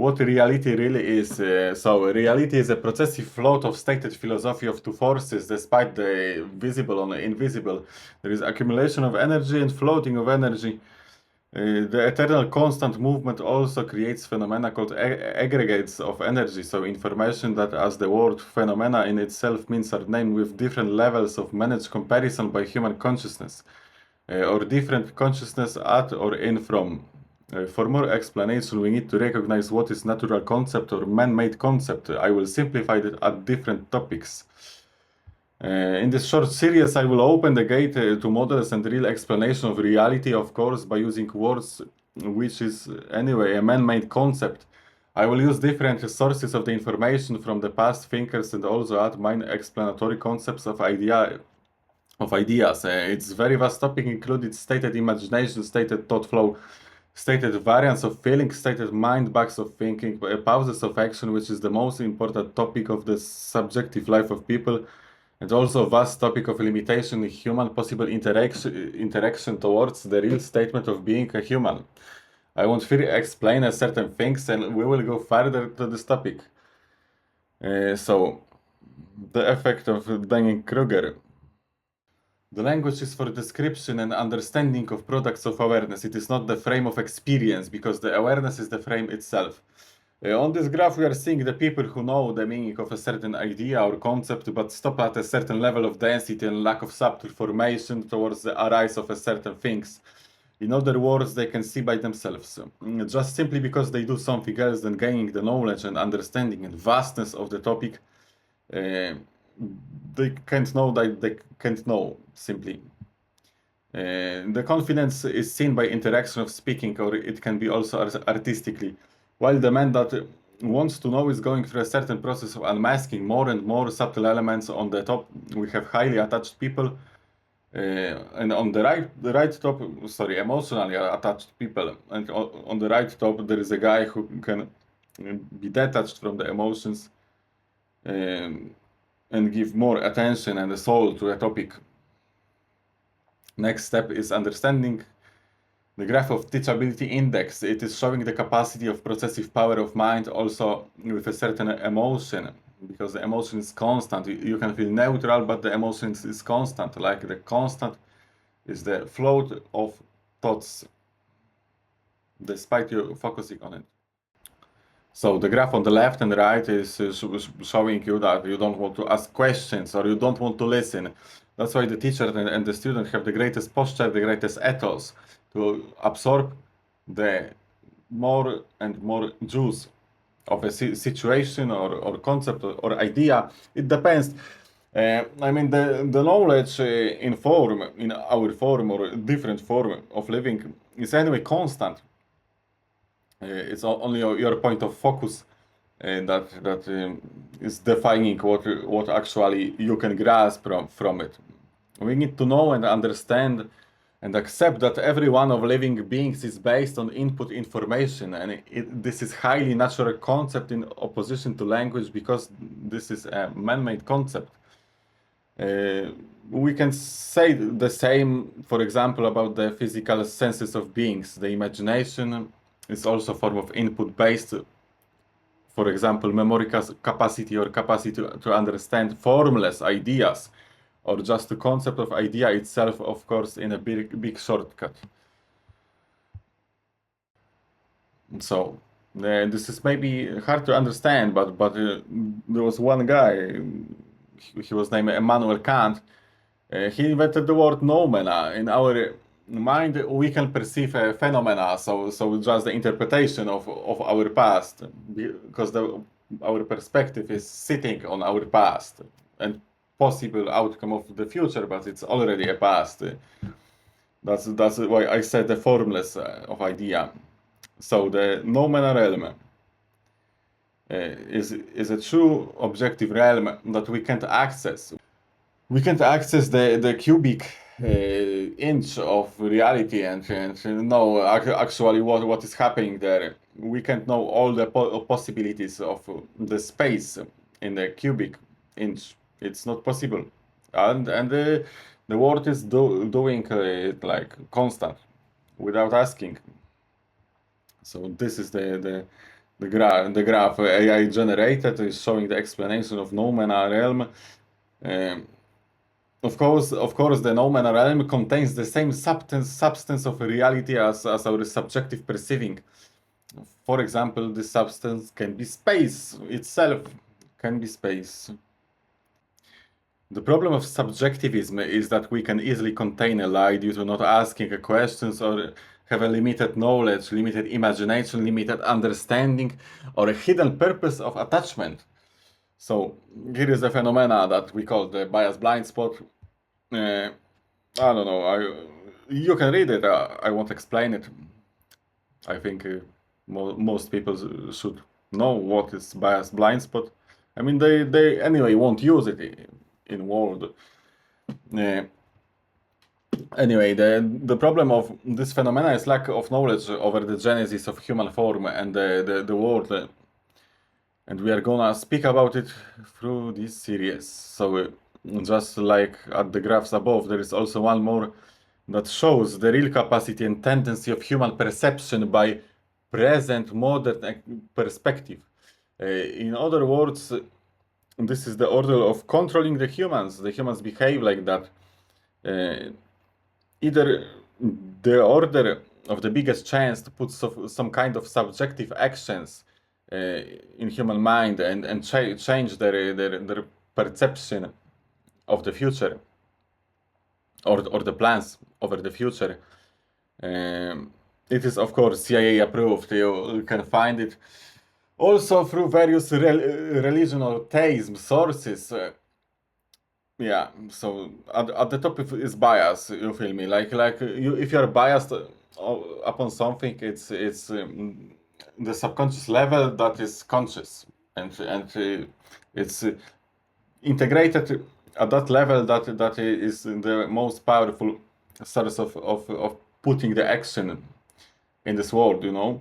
what reality really is. So reality is a processive float of stated philosophy of two forces, despite the visible and invisible. There is accumulation of energy and floating of energy. The eternal constant movement also creates phenomena called aggregates of energy. So information that, as the word phenomena in itself means, are named with different levels of managed comparison by human consciousness, or different consciousness at or in from. For more explanation, we need to recognize what is natural concept or man-made concept. I will simplify it at different topics. In this short series, I will open the gate to models and real explanation of reality, of course, by using words, which is anyway a man-made concept. I will use different sources of the information from the past thinkers and also add mine explanatory concepts of ideas. It's very vast topic, included stated imagination, stated thought flow, stated variance of feeling, stated mind bags of thinking, pauses of action, which is the most important topic of the subjective life of people, and also vast topic of limitation in human possible interaction towards the real statement of being a human. I won't fully explain certain things, and we will go further to this topic. So, the effect of Dunning-Kruger. The language is for description and understanding of products of awareness. It is not the frame of experience, because the awareness is the frame itself. On this graph, we are seeing the people who know the meaning of a certain idea or concept, but stop at a certain level of density and lack of subtle formation towards the arise of a certain things. In other words, they can see by themselves. Just simply because they do something else than gaining the knowledge and understanding and vastness of the topic, they can't know that they can't know, simply. The confidence is seen by interaction of speaking, or it can be also artistically. While the man that wants to know is going through a certain process of unmasking more and more subtle elements. On the top, we have highly attached people, and on the right top, sorry, emotionally attached people, and on the right top there is a guy who can be detached from the emotions, and give more attention and a soul to a topic. Next step is understanding the graph of teachability index. It is showing the capacity of processive power of mind also with a certain emotion, because the emotion is constant. You can feel neutral, but the emotion is constant. Like the constant is the float of thoughts, despite you focusing on it. So the graph on the left and right is showing you that you don't want to ask questions or you don't want to listen. That's why the teacher and the student have the greatest posture, the greatest ethos to absorb the more and more juice of a situation or concept or idea. It depends. I mean, the knowledge in our form or different form of living is anyway constant. It's only your point of focus that is defining what actually you can grasp from it. We need to know and understand and accept that every one of living beings is based on input information, and this is highly natural concept in opposition to language, because this is a man-made concept. We can say the same, for example, about the physical senses of beings. The imagination is also a form of input based, for example, memory capacity or capacity to understand formless ideas, or just the concept of idea itself, of course, in a big shortcut. So this is maybe hard to understand, but there was one guy, he was named Immanuel Kant. He invented the word noumena. In our mind, we can perceive a phenomena, so just the interpretation of our past, because our perspective is sitting on our past and possible outcome of the future, but it's already a past. That's why I said the formless of idea. So the noumena realm is a true objective realm that we can't access. We can't access the cubic inch of reality and know actually what is happening there. We can't know all the possibilities of the space in the cubic inch. It's not possible, and the world is doing it like constant, without asking. So this is the the graph AI generated is showing the explanation of Noumena realm. Um, of course, the Noumena realm contains the same substance of reality as our subjective perceiving. For example, this substance can be space itself, can be space. The problem of subjectivism is that we can easily contain a lie due to not asking questions or have a limited knowledge, limited imagination, limited understanding, or a hidden purpose of attachment. So here is the phenomena that we call the bias blind spot. I don't know. You can read it. I won't explain it. I think most people should know what is bias blind spot. I mean, they anyway won't use it in world. Anyway, the problem of this phenomena is lack of knowledge over the genesis of human form and the world. And we are gonna speak about it through this series. So just like at the graphs above, there is also one more that shows the real capacity and tendency of human perception by present modern perspective. In other words, this is the order of controlling the humans. The humans behave like that. Either the order of the biggest chance to put some kind of subjective actions in human mind and change their perception of the future or the plans over the future. It is, of course, CIA approved. You can find it also through various religion or theism sources. Yeah, so at the top is bias. You feel me? Like you, if you're biased upon something, it's the subconscious level that is conscious, and it's integrated at that level that is the most powerful source of putting the action in this world. You know,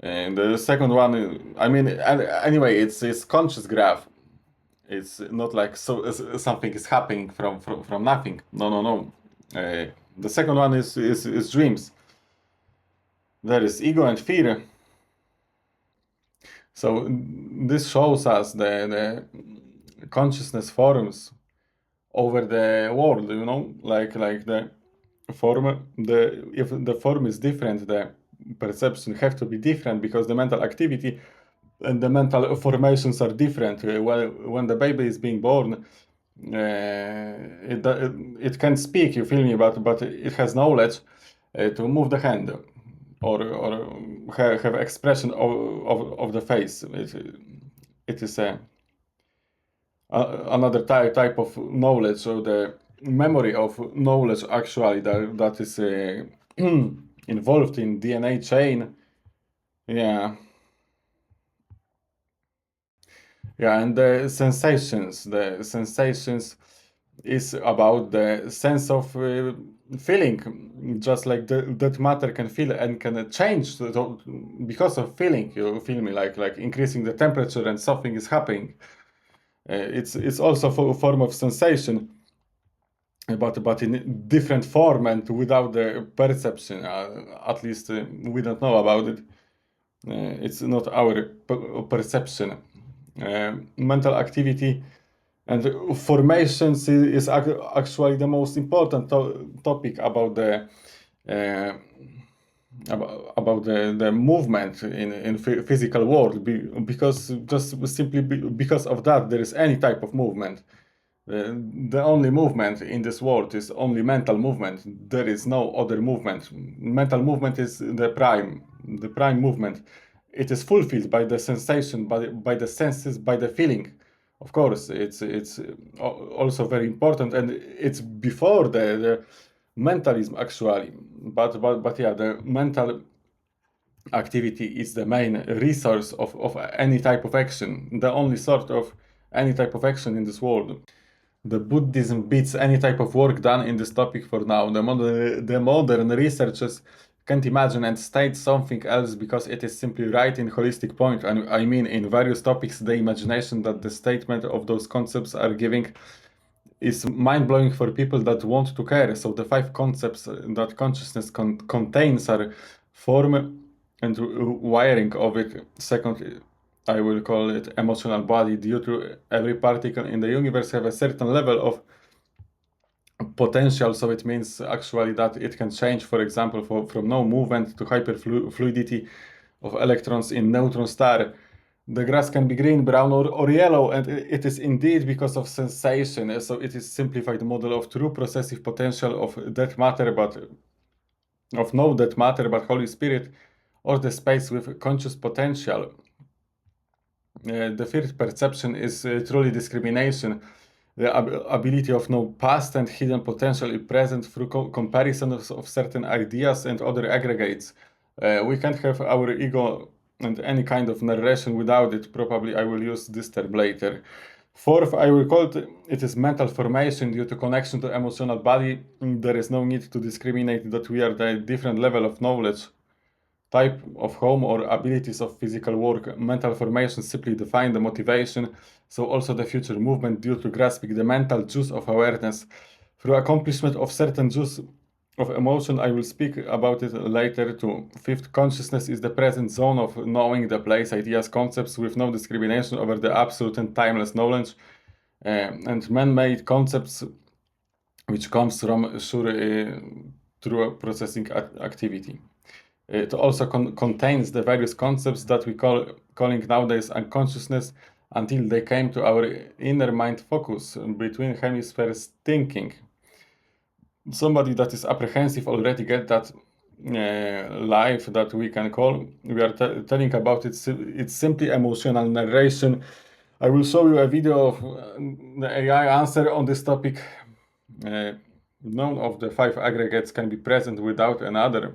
and the second one, I mean, anyway, it's conscious graph. It's not like something is happening from nothing. No. The second one is dreams. There is ego and fear. So this shows us the consciousness forms over the world. You know, like the form. If the form is different, the perception have to be different because the mental activity and the mental formations are different. When the baby is being born, it can speak, you feel me, but it has knowledge to move the hand or have expression of the face. It is another type of knowledge, or the memory of knowledge actually that is involved in DNA chain. Yeah. Yeah, and the sensations is about the sense of feeling, just like that matter can feel and can change because of feeling. You feel me, like increasing the temperature and something is happening. It's also a form of sensation, but in different form and without the perception. At least we don't know about it. It's not our perception. Mental activity and formations is actually the most important topic about the the movement in physical world, because just simply because of that there is any type of movement. The only movement in this world is only mental movement. There is no other movement. Mental movement is the prime movement. It is fulfilled by the sensation, by the senses, by the feeling. Of course, it's also very important, and it's before the mentalism actually. But yeah, the mental activity is the main resource of any type of action. The only sort of any type of action in this world. The Buddhism beats any type of work done in this topic for now. The modern researchers can't imagine and state something else because it is simply right in holistic point. And I mean, in various topics, the imagination that the statement of those concepts are giving is mind-blowing for people that want to care. So the 5 concepts that consciousness contains are form, and wiring of it. Second, I will call it emotional body, due to every particle in the universe have a certain level of potential, so it means actually that it can change, for example, from no movement to hyperfluidity of electrons in neutron star. The grass can be green, brown, or yellow, and it is indeed because of sensation. So it is simplified model of true processive potential of that matter, but of no that matter, but Holy Spirit, or the space with conscious potential. The third perception is truly discrimination. The ability of no past and hidden potential is present through comparison of certain ideas and other aggregates. We can't have our ego and any kind of narration without it. Probably I will use this term later. Fourth, I will call it is mental formation due to connection to emotional body. There is no need to discriminate that we are the different level of knowledge, type of home, or abilities of physical work. Mental formation simply define the motivation, so also the future movement due to grasping the mental juice of awareness. Through accomplishment of certain juice of emotion, I will speak about it later too. Fifth, consciousness is the present zone of knowing the place, ideas, concepts with no discrimination over the absolute and timeless knowledge, and man-made concepts which comes from through processing activity. It also contains the various concepts that we calling nowadays unconsciousness, until they came to our inner mind focus between hemispheres thinking. Somebody that is apprehensive already get that life that we can call. We are telling about it. It's simply emotional narration. I will show you a video of the AI answer on this topic. None of the 5 aggregates can be present without another.